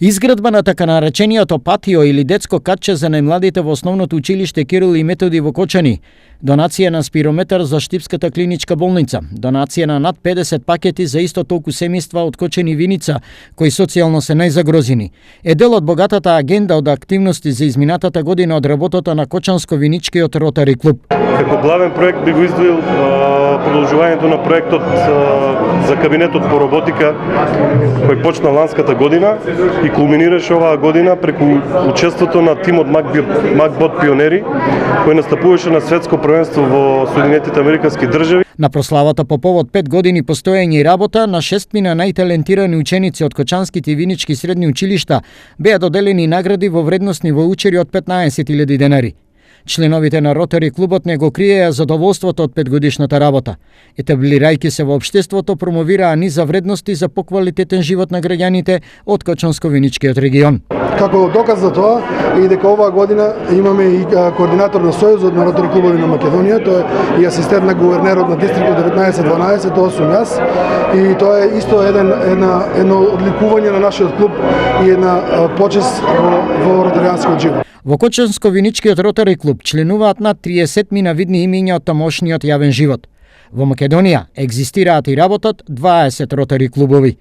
Изградба на така наречениот патио или детско катче за најмладите во основното училиште Кирил и Методи во Кочани, донација на спирометар за Штипската клиничка болница, донација на над 50 пакети за исто толку семејства од Кочани и Виница, кои социјално се најзагрозени, е дел од богатата агенда од активности за изминатата година од работата на Кочанско-Виничкиот Ротари клуб. Како главен проект би го издвоил продолжувањето на проектот за кабинетот по роботика кој почна ланската година и кулминираше оваа година преку учеството на тимот Макбот пионери кој настапуваше на светско првенство во Соединетите Американски држави. На прославата по повод 5 години постоење и работа на 6 најталентирани ученици од Кочанските и Винички средни училишта беа доделени награди во вредносни воучери од 15.000 денари. Членовите на Ротари клубот не го криеја задоволството од 5-годишната работа. Етаблирајќи се во општеството, промовираа низа вредности за поквалитетен живот на граѓаните од Кочанско-Виничкиот регион. Како доказ за тоа е и дека оваа година имаме и координатор на Сојузот на Ротари клубови на Македонија, тој е и асистент на гувернерот на дистриктот 1912, тоа сум јас, и тоа е исто едно одликување на нашиот клуб и една почест во ротаријанскиот живот. Во Кочанско-Виничкиот Ротари клуб членуваат над 30 видни имиња од тамошниот јавен живот. Во Македонија екзистираат и работат 20 ротари клубови.